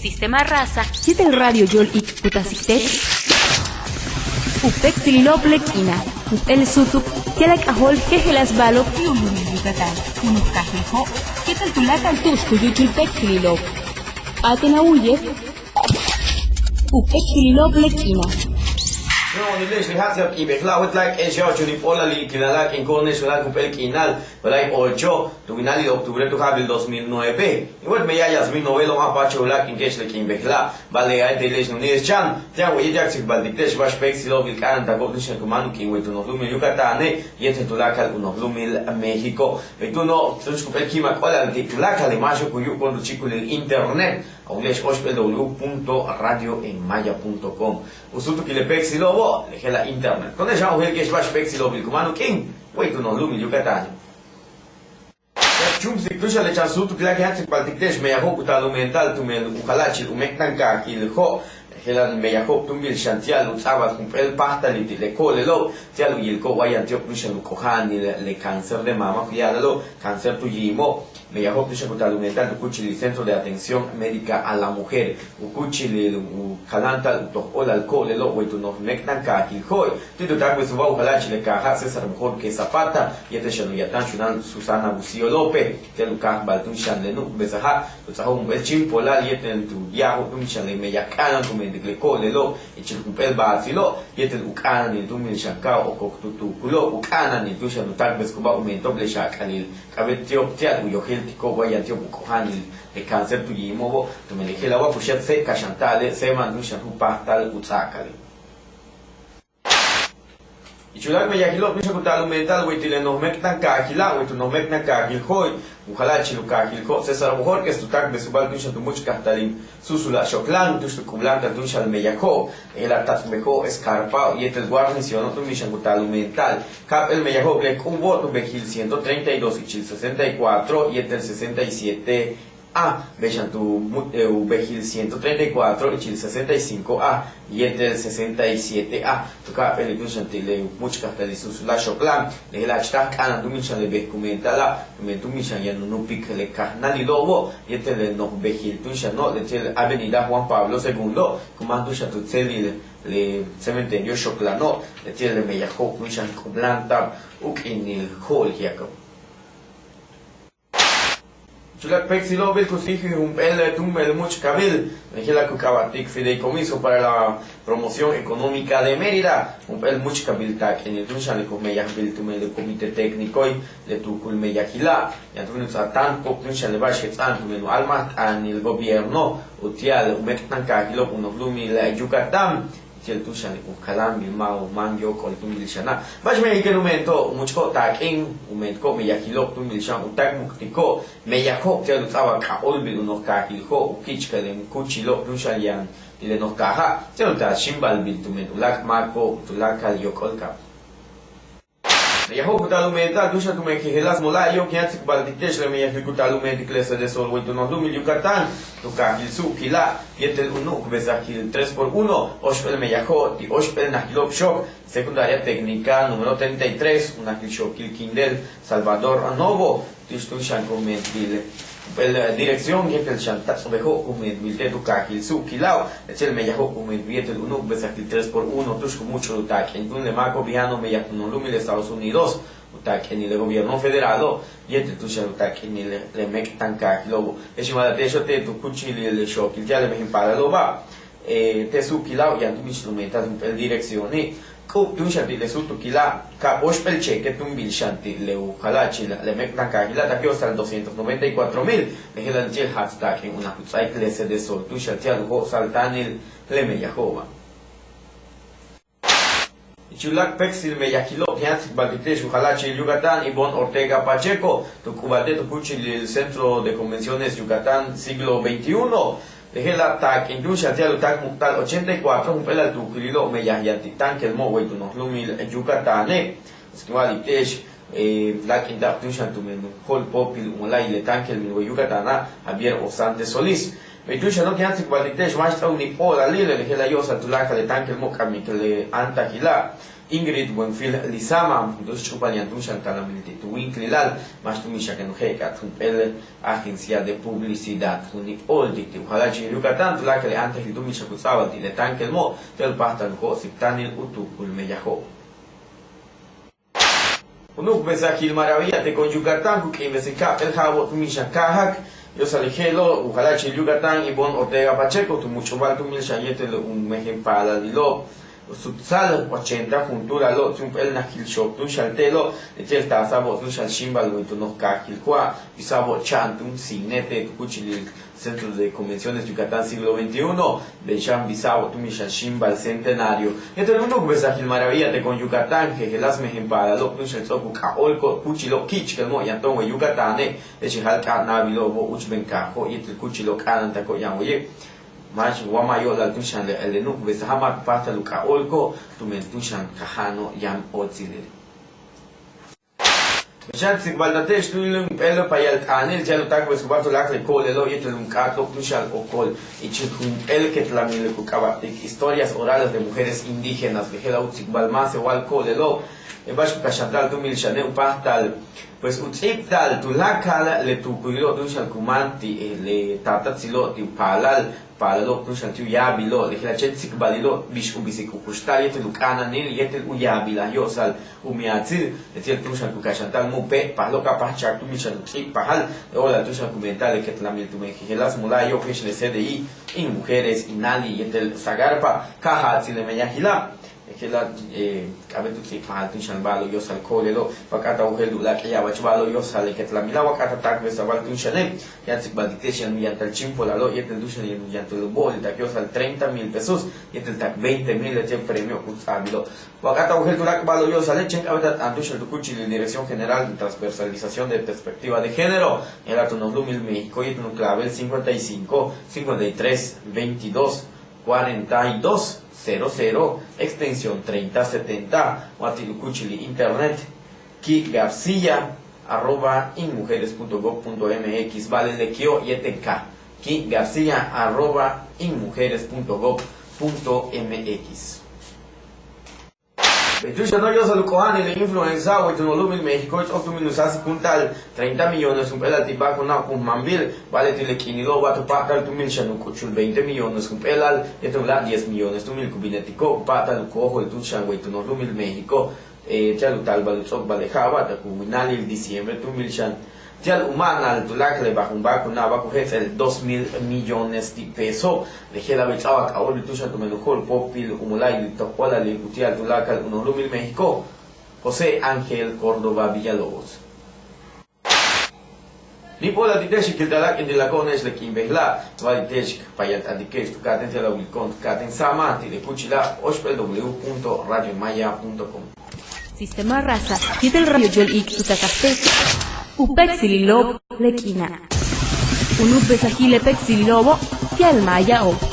Sistema Raza, Siete el Radio Yol y Putasiste, Upek Triloplequina, el Sutuk, que la cajol que se las balo, Yucatán, unos cajejo, que tal tulaca el tusco, Yuchulpek Trilop, Atena Uye, Upek Triloplequina. No, ni les lihat y beklawet like yo ni pola li kinala que con eso la cupel kinal, like 8, tu final de octubre tu habil 2009. Igual me ya Yasmin novelo más pacho la que es le kin bekla, vale ay de les no ni es chan, ya voy ya que baldictes vas pex lo bil kan ta con ese comando que wetu no lumil Yucatán y este tu la cal uno lumil México. Tu no tu cupel kima cola de tu la cal de mayo cuyo cuando chico el internet. Aulesh www.radioenmaya.com. Usutu que le pexi lobo, le la internet. Con ella o el que es bash pexi lobo el comando king. Wait to no lumi Yucatán. Chum si tusha le chansutu que la que hace paltictesh me yaho kutalu mental tu men ukalachi umektanka ki le ho. Hela me yaho tumbil shantial utsaba kumpel pasta li le cole lo. Tialu yilko wayan tio tusha lu kohani le cáncer de mama cuidado cáncer tu yimo. Me llamó que mental tu cuchilli centro de atención médica a la mujer u cuchilli u calanta u tohol alcohol lo u tu no mektan ka ki hoy tu ta pues va u halachi le caja César mejor que Zapata y este shanu yatan shunan Susana Bucio López te lu ka baltun shan le nu besaha tu taho un bel chimpola y este tu yaho tu shan le meyakana tu mendicle cole lo y chil pel basilo y este u kana ni tu min shankao o koktutu kulo u kana ni tu shanu ta pues kuba un mentoble shakanil kabetio tia u yohel tiko guayantio bucohanil de cáncer tu yimobo tu me dije la agua pushat se cachantale se mandu shahu pastal utsakale y chulak me yahilo misha kutalu mental witile no mektan kakila witu no mektan kakil hoy ojalá chilu kakil ho César mejor que tu tak de subal tu shatu much kahtalin susula shoklan tu kublanta tu shal meyako el atas mejo escarpa y el guarnición tu misha kutalu mental cap el meyako le kumbo tu bejil 132 y chil 64 y el 67 A, vean tu Bejil 134 y Chil 65A y el 67A. Tu cada película chantile mucho castalizus la choclan, le la chtak ana tu michan le becumentala, tu michan ya no pic le carnali lobo y el no Bejil tu no le avenida Juan Pablo II, comando chatutzeli le cementerio choclano, le meyajo michan coblanta uk in el hol hiaco. Chulak Pexilo bil kusiji un el tumbel much cabil, la cucabatic fideicomiso para la promoción económica de Mérida, un el much cabil tak en el tunshan le comeya bil tumel de comité técnico y de tu culmeyakila, ya tu nos atan pok tunshan le bash tan tumel alma an el gobierno utial umektan kakilo unos lumi la Yucatán. El tushan ukalam bilmao mangyo kol tumil shana bash me que momento mucho takin momento me yakilo tumil shan utak muktiko me yakho tel tsawa ka olbil uno ka kilho ukichka le kuchilo tushan yan ile no kaha tel ta shimbal bil tumen ulak marco tulaka yokolka Yaho kutalumenta dusha tume que helas mola yo que antes balditesh le me kutalumenta clase de sol wento no dumil Yucatán tu kahil su kila yetel unu bezakil 3x1 oshpel me yaho ti oshpel nahilop shok secundaria técnica número 33 una kilshokil kindel Salvador Novo tistun shankomentil dirección que el chantazo dejó como el milte tu kahil su kilao el me yaho como el billete uno bezakil 3x1 tushko mucho utak en un le marco viano me yaho no lumil Estados Unidos utak en el gobierno federal y este tu utak en el mek tanka lobo es llamada de eso te tu cuchil el shokil ya le me para loba te su kilao ya tu instrumentas el dirección tu shanti le su tu kila ka oshpel cheque tu bil shanti le ukalachi le mektan ka kila ta que hasta 294,000 le helan chel hasta que una clase de sol tu shanti algo saltanil le me yahova Chulak Pexil me yakilo que antes balditesh ukalachi Yucatán y Bon Ortega Pacheco tu cubate tu cuchil el centro de convenciones Yucatán siglo XXI Dejé la TAC, industria tial TAC Mutal 84, un pelal tu querido me yahyantitan que el mo wey tu no lumil Yucatán, esquival itesh, la quinta tushan tu men hol popil mulai le tan que el mi Yucatán, Javier Osante Solís. Metusha no que antes cual itesh maestra unipola lile, dejé la yosa tu laca le tan que el mo kami que le antagila. Ingrid Buenfil Lizama, dos chupaliantun chantalamilti, tu winkilal, más tu misha que no jeca, el agencia de publicidad, un ipoldi, ojalá que Yucatán, tu la que antes el tu misha cusaba, de tanque el mo, del pasta el co, si tan el utu, ulmeyajo. Unuk besakil maravilla te con Yucatán, que investiga el jabo tu misha kahak, yo salijelo, ojalá que Yucatán y Bon Ortega Pacheco, tu mucho mal tu misha yete un mejen para dilo. Sutsal 80 juntura lo el nakil shop tu shaltelo el tasabo tu shal shimbal tu no kakil kwa bisabo chantun sinete tu kuchil Centro de Convenciones Yucatán siglo XXI Becham bisabo tu mishal shimbal centenario entonces uno que besajil maravilla te con Yucatán que las mejen para lo tu shal soku kaolko kuchilo kich que mo yantongo Yucatán de chihal ka nabilo bo uchben kajo y el kuchilo kananta ko yamoye mas wamayo la tushan el nuk besahama pasta luka olko tumen tushan kahano yam otzile Bishan sikbaldatesh tulum pelo payal anil jalo tak beskubato lakle kolelo yetelum kato tushan okol y chitum el que tlamile kukabatik historias orales de mujeres indígenas que hela utsikbalmase wal kolelo bash kashantal tumil shane pastal pues utsiptal tulakal le tukuilo tushan kumanti le tatatsilo ti palal palalo tushan tu yabilo le hela chetsik balilo bish ubisiku kustal yetel ukana nil yetel uyabila yosal umiatzil yetel tushan kukashantal mupe palo kapah chak tu mishan utsip pahal ola tushan kumental que tlamil tu mejilas mulayo pesh le CDI in mujeres inali yetel sagarpa kaha tsile meyahila que la abetu si pahal tu shan balo yo sal kolelo wakata uhelu la que ya balo yo sal que la mila wakata tak besa bal tu shanem ya si badite shan mi antal chimpo la lo y el dushan y ya tu bol ta yo sal 30,000 pesos y el tak 20,000 de premio usabilo wakata uhelu la balo yo sal chen abeta antushan tu kuchi de Dirección General de Transversalización de Perspectiva de Género era tu nombre México y tu clave 55 53 22 42 00 extensión 3070 Guatilucuchili internet Ki García @inmujeres.gov.mx vale de Kio y ETK Ki García @inmujeres.gov.mx Betusha no yo salu kohani le influenza o tu no lumil México es optu minusasi puntal 30 millones un pelal tibaco na un mambil vale tile kinilo va tu patal tu mil shanu kuchul 20 millones un pelal eto la 10 millones tu mil kubinetico patal cojo el tu shangwe tu no lumil México chalu tal baluchok balejaba ta kubinali el diciembre tu mil shan Tial humana al tulakle bajo un baco na baco es el 2,000 millones de pesos de gela bechaba ka ol tusha tu menujol popil umulai topola le gutial tulakal 1,000 México José Ángel Córdoba Villalobos Lipola ditesh que talak en la cones le kimbehla valitesh payat adikesh tu katen la wilkon katen sama ti de kuchila www.radiomaya.com Sistema raza y del rayo yol ik tu takaste upexililobo lequina. Un upexililobo y al maya o.